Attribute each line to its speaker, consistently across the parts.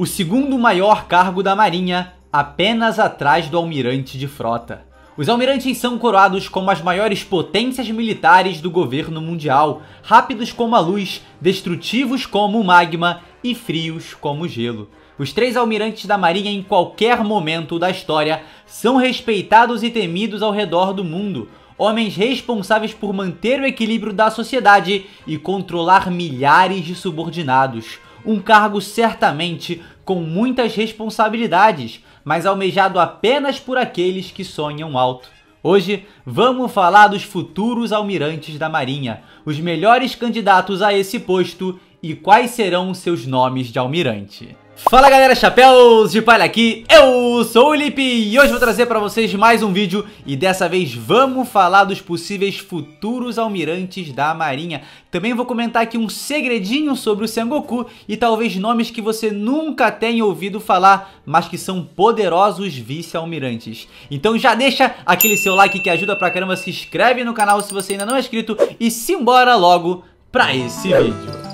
Speaker 1: O segundo maior cargo da Marinha, apenas atrás do almirante de frota. Os almirantes são coroados como as maiores potências militares do governo mundial, rápidos como a luz, destrutivos como o magma e frios como o gelo. Os 3 almirantes da Marinha em qualquer momento da história são respeitados e temidos ao redor do mundo. Homens responsáveis por manter o equilíbrio da sociedade e controlar milhares de subordinados. Um cargo certamente com muitas responsabilidades, mas almejado apenas por aqueles que sonham alto. Hoje vamos falar dos futuros almirantes da Marinha, os melhores candidatos a esse posto e quais serão seus nomes de almirante. Fala galera, chapéus de palha aqui, eu sou o Lipe e hoje vou trazer para vocês mais um vídeo e dessa vez vamos falar dos possíveis futuros almirantes da Marinha. Também vou comentar aqui um segredinho sobre o Sengoku e talvez nomes que você nunca tenha ouvido falar, mas que são poderosos vice-almirantes. Então já deixa aquele seu like que ajuda pra caramba, se inscreve no canal se você ainda não é inscrito e simbora logo pra esse vídeo.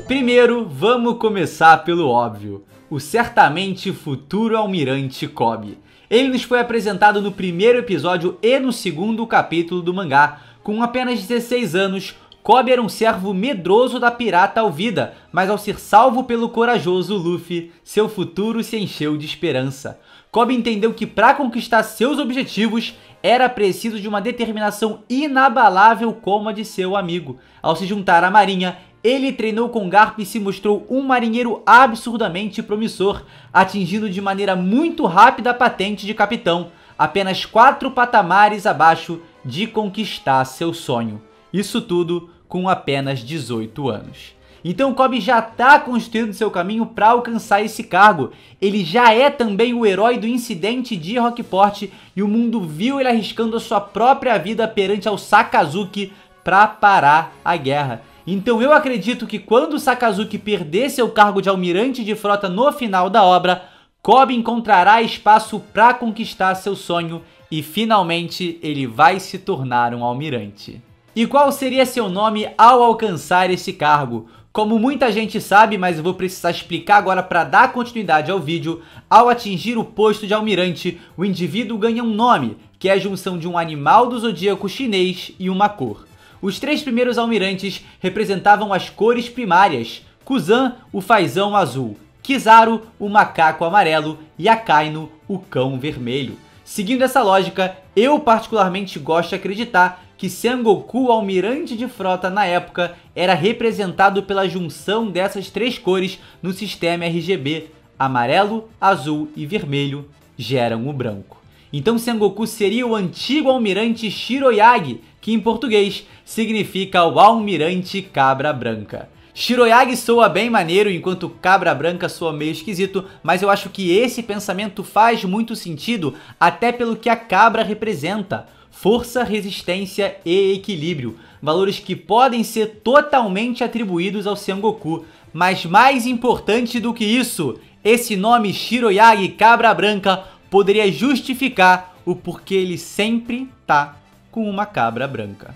Speaker 1: Primeiro, vamos começar pelo óbvio, o certamente futuro almirante Koby. Ele nos foi apresentado no primeiro episódio e no segundo capítulo do mangá. Com apenas 16 anos, Koby era um servo medroso da pirata Alvida, mas ao ser salvo pelo corajoso Luffy, seu futuro se encheu de esperança. Koby entendeu que para conquistar seus objetivos, era preciso de uma determinação inabalável como a de seu amigo. Ao se juntar à Marinha, ele treinou com Garp e se mostrou um marinheiro absurdamente promissor, atingindo de maneira muito rápida a patente de capitão, apenas 4 patamares abaixo de conquistar seu sonho. Isso tudo com apenas 18 anos. Então Koby já está construindo seu caminho para alcançar esse cargo. Ele já é também o herói do incidente de Rockport e o mundo viu ele arriscando a sua própria vida perante ao Sakazuki para parar a guerra. Então eu acredito que quando Sakazuki perder seu cargo de almirante de frota no final da obra, Koby encontrará espaço para conquistar seu sonho e finalmente ele vai se tornar um almirante. E qual seria seu nome ao alcançar esse cargo? Como muita gente sabe, mas eu vou precisar explicar agora para dar continuidade ao vídeo, ao atingir o posto de almirante, o indivíduo ganha um nome, que é a junção de um animal do zodíaco chinês e uma cor. Os 3 primeiros almirantes representavam as cores primárias, Kuzan, o fazão azul, Kizaru, o macaco amarelo e Akainu, o cão vermelho. Seguindo essa lógica, eu particularmente gosto de acreditar que Sengoku, o almirante de frota na época, era representado pela junção dessas 3 cores no sistema RGB, amarelo, azul e vermelho geram o branco. Então Sengoku seria o antigo almirante Shiroyagi, que em português significa o almirante cabra branca. Shiroyagi soa bem maneiro, enquanto cabra branca soa meio esquisito, mas eu acho que esse pensamento faz muito sentido, até pelo que a cabra representa: força, resistência e equilíbrio, valores que podem ser totalmente atribuídos ao Sengoku. Mas mais importante do que isso, esse nome Shiroyagi cabra branca poderia justificar o porquê ele sempre tá com uma cabra branca.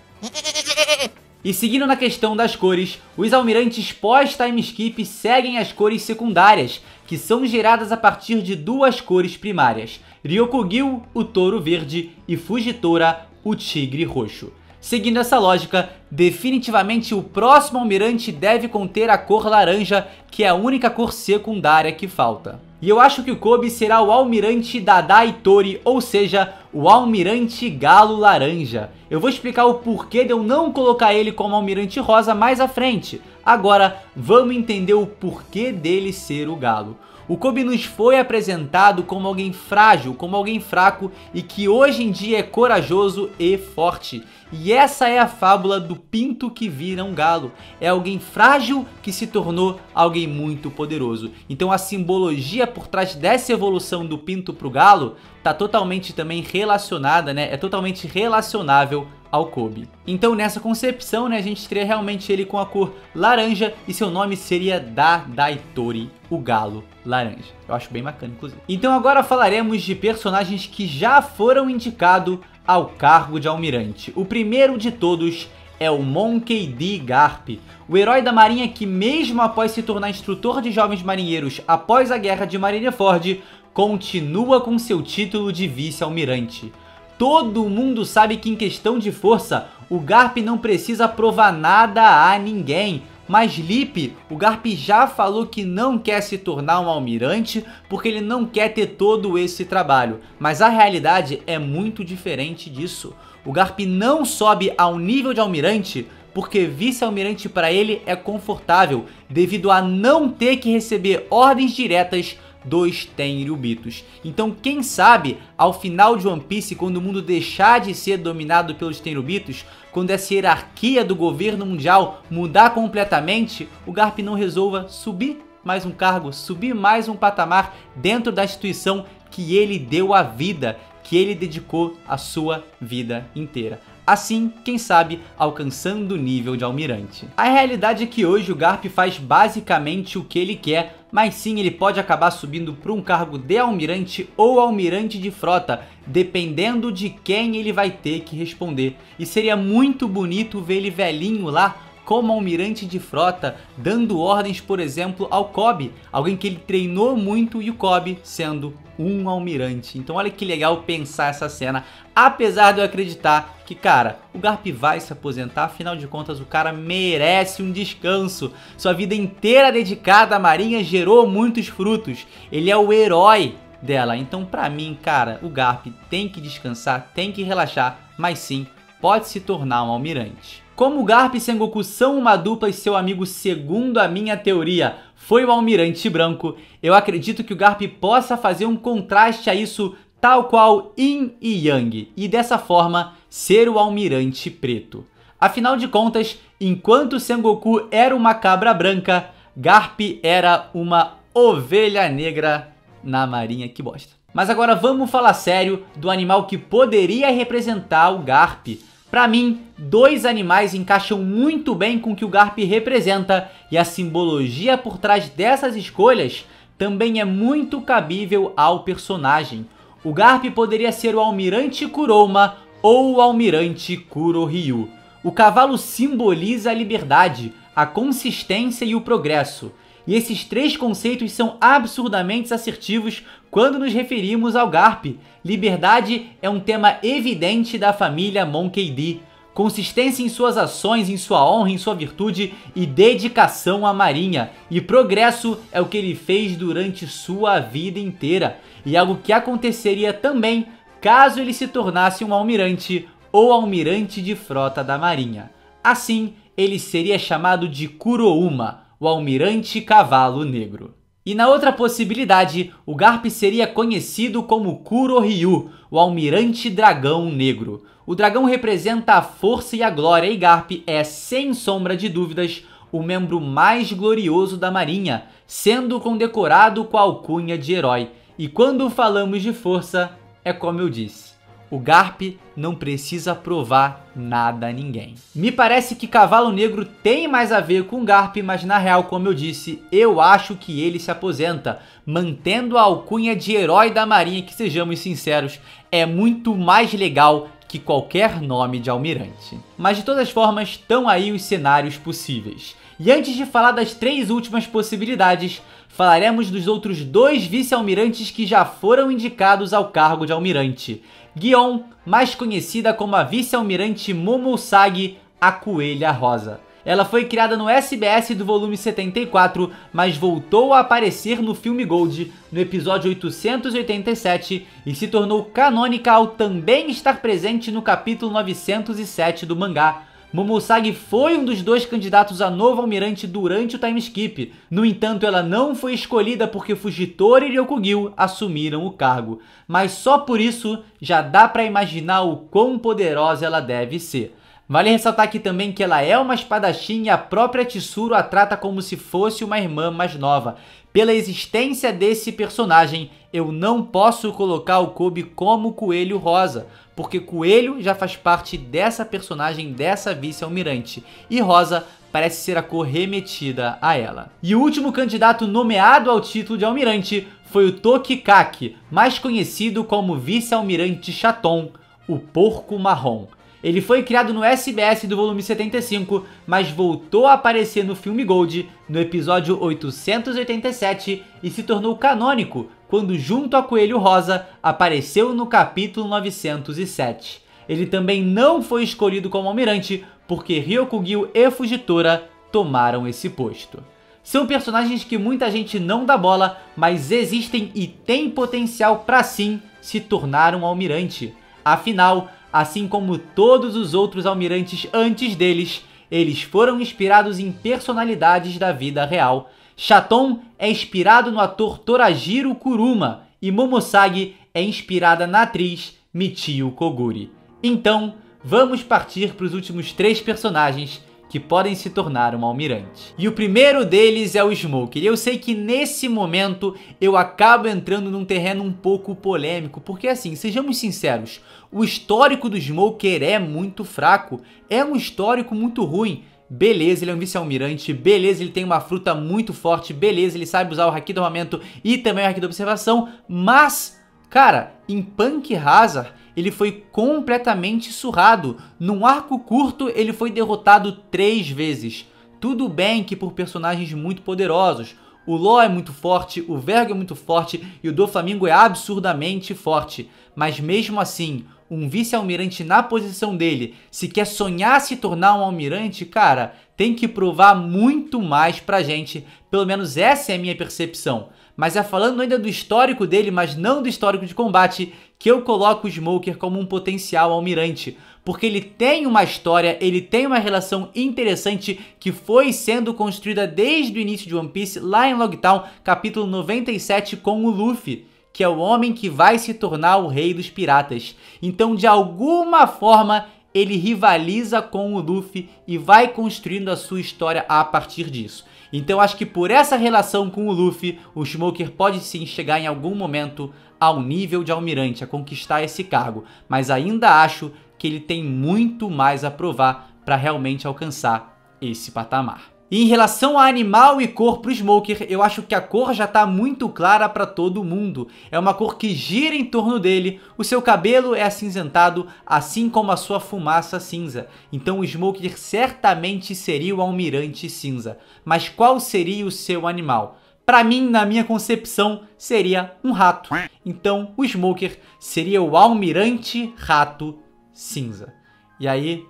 Speaker 1: E seguindo na questão das cores, os almirantes pós-time skip seguem as cores secundárias, que são geradas a partir de 2 cores primárias: Ryokugyu, o touro verde, e Fujitora, o tigre roxo. Seguindo essa lógica, definitivamente o próximo almirante deve conter a cor laranja, que é a única cor secundária que falta. E eu acho que o Koby será o almirante Dadai Tori, ou seja, o almirante galo laranja. Eu vou explicar o porquê de eu não colocar ele como almirante rosa mais à frente. Agora, vamos entender o porquê dele ser o galo. O Koby nos foi apresentado como alguém frágil, como alguém fraco e que hoje em dia é corajoso e forte. E essa é a fábula do pinto que vira um galo. É alguém frágil que se tornou alguém muito poderoso. Então a simbologia por trás dessa evolução do pinto pro galo tá totalmente também relacionada, né? É totalmente relacionável ao Koby. Então nessa concepção, né, a gente teria realmente ele com a cor laranja e seu nome seria Dadai Tori, o galo laranja. Eu acho bem bacana, inclusive. Então agora falaremos de personagens que já foram indicados ao cargo de almirante. O primeiro de todos é o Monkey D. Garp, o herói da marinha que, mesmo após se tornar instrutor de jovens marinheiros após a guerra de Marineford, continua com seu título de vice-almirante. Todo mundo sabe que em questão de força, o Garp não precisa provar nada a ninguém. Mas Lip, o Garp já falou que não quer se tornar um almirante porque ele não quer ter todo esse trabalho. Mas a realidade é muito diferente disso. O Garp não sobe ao nível de almirante porque vice-almirante para ele é confortável, devido a não ter que receber ordens diretas dos Tenryubitos. Então quem sabe, ao final de One Piece, quando o mundo deixar de ser dominado pelos Tenryubitos, quando essa hierarquia do governo mundial mudar completamente, o Garp não resolva subir mais um cargo, subir mais um patamar dentro da instituição que ele deu a vida, que ele dedicou a sua vida inteira. Assim, quem sabe, alcançando o nível de almirante. A realidade é que hoje o Garp faz basicamente o que ele quer, mas sim, ele pode acabar subindo para um cargo de almirante ou almirante de frota, dependendo de quem ele vai ter que responder. E seria muito bonito ver ele velhinho lá, como almirante de frota, dando ordens, por exemplo, ao Kobe, alguém que ele treinou muito, e o Kobe sendo um almirante. Então olha que legal pensar essa cena, apesar de eu acreditar que, cara, o Garp vai se aposentar, afinal de contas o cara merece um descanso. Sua vida inteira dedicada à marinha gerou muitos frutos, ele é o herói dela. Então pra mim, cara, o Garp tem que descansar, tem que relaxar, mas sim, pode se tornar um almirante. Como o Garp e Sengoku são uma dupla e seu amigo, segundo a minha teoria, foi o almirante branco, eu acredito que o Garp possa fazer um contraste a isso, tal qual Yin e Yang, e dessa forma ser o almirante preto. Afinal de contas, enquanto Sengoku era uma cabra branca, Garp era uma ovelha negra na marinha. Que bosta. Mas agora vamos falar sério do animal que poderia representar o Garp. Pra mim, dois animais encaixam muito bem com o que o Garp representa, e a simbologia por trás dessas escolhas também é muito cabível ao personagem. O Garp poderia ser o almirante Kuroma ou o almirante Kurohyu. O cavalo simboliza a liberdade, a consistência e o progresso. E esses três conceitos são absurdamente assertivos quando nos referimos ao Garp. Liberdade é um tema evidente da família Monkey D. Consistência em suas ações, em sua honra, em sua virtude e dedicação à marinha. E progresso é o que ele fez durante sua vida inteira. E algo que aconteceria também caso ele se tornasse um almirante ou almirante de frota da marinha. Assim, ele seria chamado de Kurouma, o almirante cavalo negro. E na outra possibilidade, o Garp seria conhecido como Kurohyu, o almirante dragão negro. O dragão representa a força e a glória, e Garp é, sem sombra de dúvidas, o membro mais glorioso da marinha, sendo condecorado com a alcunha de herói. E quando falamos de força, é como eu disse, o Garp não precisa provar nada a ninguém. Me parece que Cavalo Negro tem mais a ver com o Garp, mas na real, como eu disse, eu acho que ele se aposenta, mantendo a alcunha de herói da marinha, que, sejamos sinceros, é muito mais legal que qualquer nome de almirante. Mas de todas formas, estão aí os cenários possíveis. E antes de falar das três últimas possibilidades, falaremos dos outros dois vice-almirantes que já foram indicados ao cargo de almirante. Gion, mais conhecida como a vice-almirante Momousagi, a Coelha Rosa. Ela foi criada no SBS do volume 74, mas voltou a aparecer no filme Gold, no episódio 887, e se tornou canônica ao também estar presente no capítulo 907 do mangá. Momousagi foi um dos dois candidatos a novo almirante durante o time skip. No entanto, ela não foi escolhida porque Fujitora e Ryokugyu assumiram o cargo. Mas só por isso já dá pra imaginar o quão poderosa ela deve ser. Vale ressaltar aqui também que ela é uma espadachim e a própria Tsuru a trata como se fosse uma irmã mais nova. Pela existência desse personagem, eu não posso colocar o Kobe como Coelho Rosa, porque Coelho já faz parte dessa personagem, dessa vice-almirante, e Rosa parece ser a cor remetida a ela. E o último candidato nomeado ao título de almirante foi o Tokikaki, mais conhecido como vice-almirante Chaton, o Porco Marrom. Ele foi criado no SBS do volume 75, mas voltou a aparecer no filme Gold no episódio 887 e se tornou canônico quando, junto a Coelho Rosa, apareceu no capítulo 907. Ele também não foi escolhido como almirante porque Ryokugyu e Fujitora tomaram esse posto. São personagens que muita gente não dá bola, mas existem e têm potencial para sim se tornar um almirante. Afinal, assim como todos os outros almirantes antes deles, eles foram inspirados em personalidades da vida real. Chaton é inspirado no ator Torajiro Kuruma e Momosagi é inspirada na atriz Michio Koguri. Então, vamos partir para os últimos 3 personagens que podem se tornar um almirante. E o primeiro deles é o Smoker. E eu sei que nesse momento eu acabo entrando num terreno um pouco polêmico, porque assim, sejamos sinceros, o histórico do Smoker é muito fraco, é um histórico muito ruim. Beleza, ele é um vice-almirante, beleza, ele tem uma fruta muito forte, beleza, ele sabe usar o Haki do Armamento e também o Haki da Observação, mas, cara, em Punk Hazard, ele foi completamente surrado. Num arco curto, ele foi derrotado 3 vezes. Tudo bem que por personagens muito poderosos. O Law é muito forte, o Vergo é muito forte e o Doflamingo é absurdamente forte. Mas mesmo assim, um vice-almirante na posição dele, se quer sonhar se tornar um almirante, cara, tem que provar muito mais pra gente. Pelo menos essa é a minha percepção. Mas é falando ainda do histórico dele, mas não do histórico de combate, que eu coloco o Smoker como um potencial almirante. Porque ele tem uma história, ele tem uma relação interessante que foi sendo construída desde o início de One Piece, lá em Logtown, capítulo 97, com o Luffy, que é o homem que vai se tornar o rei dos piratas. Então, de alguma forma, ele rivaliza com o Luffy e vai construindo a sua história a partir disso. Então acho que por essa relação com o Luffy, o Smoker pode sim chegar em algum momento ao nível de almirante, a conquistar esse cargo. Mas ainda acho que ele tem muito mais a provar para realmente alcançar esse patamar. E em relação a animal e cor pro Smoker, eu acho que a cor já tá muito clara para todo mundo. É uma cor que gira em torno dele, o seu cabelo é acinzentado, assim como a sua fumaça cinza. Então o Smoker certamente seria o almirante cinza. Mas qual seria o seu animal? Para mim, na minha concepção, seria um rato. Então o Smoker seria o almirante rato cinza. E aí,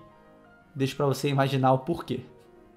Speaker 1: deixo para você imaginar o porquê.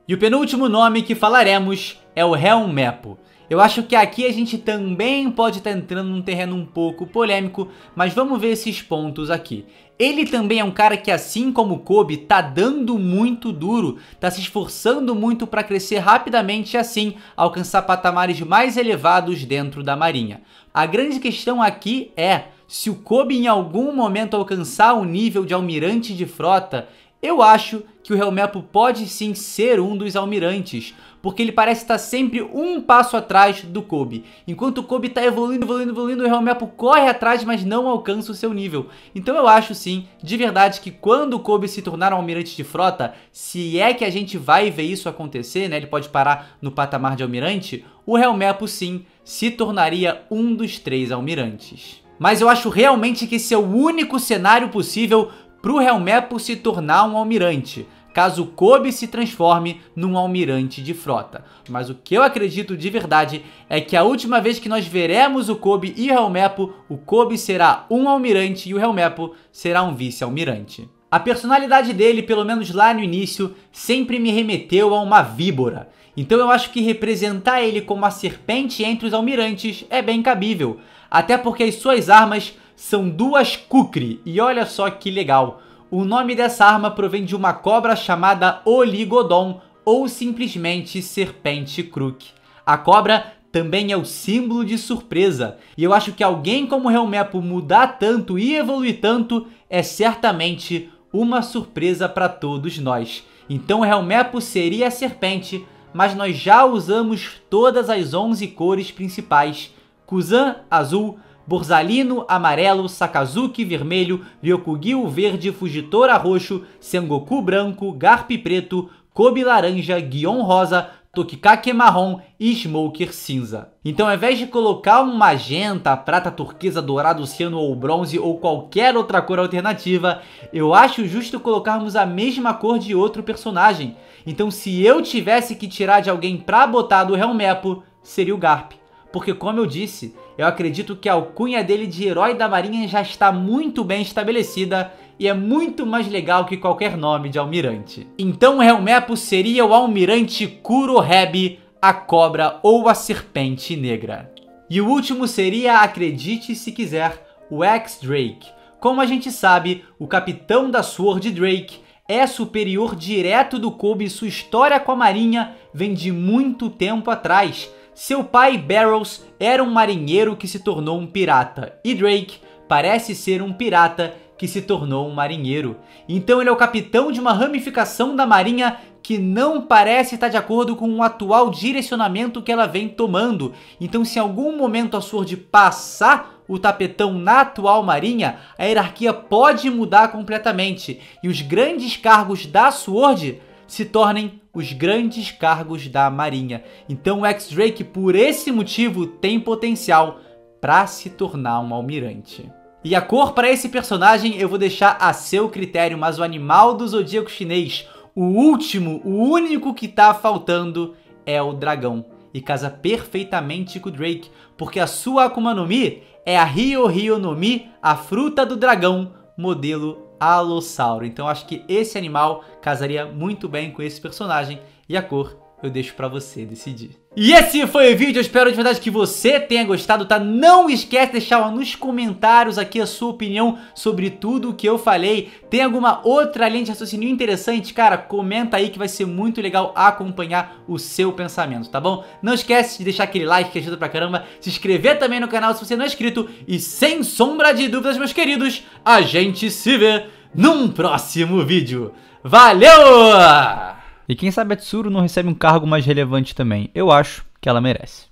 Speaker 1: E o penúltimo nome que falaremos é o Helmeppo. Eu acho que aqui a gente também pode estar entrando num terreno um pouco polêmico, mas vamos ver esses pontos aqui. Ele também é um cara que, assim como o Kobe, tá dando muito duro, tá se esforçando muito para crescer rapidamente e assim alcançar patamares mais elevados dentro da marinha. A grande questão aqui é, se o Kobe em algum momento alcançar o nível de almirante de frota, eu acho que o Helmeppo pode sim ser um dos almirantes, porque ele parece estar sempre um passo atrás do Kobe. Enquanto o Kobe está evoluindo, o Helmeppo corre atrás, mas não alcança o seu nível. Então eu acho sim, de verdade, que quando o Kobe se tornar um almirante de frota, se é que a gente vai ver isso acontecer, né, ele pode parar no patamar de almirante, o Helmeppo sim se tornaria um dos 3 almirantes. Mas eu acho realmente que esse é o único cenário possível para o Helmeppo se tornar um almirante, caso o Kobe se transforme num almirante de frota. Mas o que eu acredito de verdade é que a última vez que nós veremos o Kobe e o Helmeppo, o Kobe será um almirante e o Helmeppo será um vice-almirante. A personalidade dele, pelo menos lá no início, sempre me remeteu a uma víbora. Então eu acho que representar ele como a serpente entre os almirantes é bem cabível. Até porque as suas armas são 2 Kukri, e olha só que legal. O nome dessa arma provém de uma cobra chamada Oligodon, ou simplesmente Serpente Crook. A cobra também é o símbolo de surpresa, e eu acho que alguém como Helmeppo mudar tanto e evoluir tanto é certamente uma surpresa para todos nós. Então Helmeppo seria a serpente, mas nós já usamos todas as 11 cores principais: Kuzan azul, Borsalino amarelo, Sakazuki vermelho, Ryokugyu verde, Fujitora roxo, Sengoku branco, Garp preto, Kobe laranja, Gion rosa, Tokikake marrom e Smoker cinza. Então, ao invés de colocar um magenta, prata, turquesa, dourado, oceano ou bronze ou qualquer outra cor alternativa, eu acho justo colocarmos a mesma cor de outro personagem. Então, se eu tivesse que tirar de alguém pra botar do Helmepo, seria o Garp. Porque, como eu disse, eu acredito que a alcunha dele de herói da marinha já está muito bem estabelecida e é muito mais legal que qualquer nome de almirante. Então o Helmepo seria o almirante Kurohebe, a cobra ou a serpente negra. E o último seria, acredite se quiser, o X-Drake. Como a gente sabe, o capitão da Sword Drake é superior direto do Kobe e sua história com a marinha vem de muito tempo atrás. Seu pai, Barrows, era um marinheiro que se tornou um pirata, e Drake parece ser um pirata que se tornou um marinheiro. Então ele é o capitão de uma ramificação da marinha que não parece estar de acordo com o atual direcionamento que ela vem tomando. Então, se em algum momento a Sword passar o tapetão na atual marinha, a hierarquia pode mudar completamente e os grandes cargos da Sword se tornem os grandes cargos da marinha. Então o X-Drake, por esse motivo, tem potencial para se tornar um almirante. E a cor para esse personagem eu vou deixar a seu critério, mas o animal do zodíaco chinês, o último, o único que tá faltando é o dragão. E casa perfeitamente com o Drake, porque a sua Akuma no Mi é a Ryo no Mi, a fruta do dragão, modelo Alossauro. Então acho que esse animal casaria muito bem com esse personagem e a cor eu deixo pra você decidir. E esse foi o vídeo, eu espero de verdade que você tenha gostado, tá? Não esquece de deixar nos comentários aqui a sua opinião sobre tudo o que eu falei. Tem alguma outra linha de raciocínio interessante? Cara, comenta aí que vai ser muito legal acompanhar o seu pensamento, tá bom? Não esquece de deixar aquele like que ajuda pra caramba, se inscrever também no canal se você não é inscrito e sem sombra de dúvidas, meus queridos, a gente se vê num próximo vídeo. Valeu! E quem sabe a Tsuru não recebe um cargo mais relevante também. Eu acho que ela merece.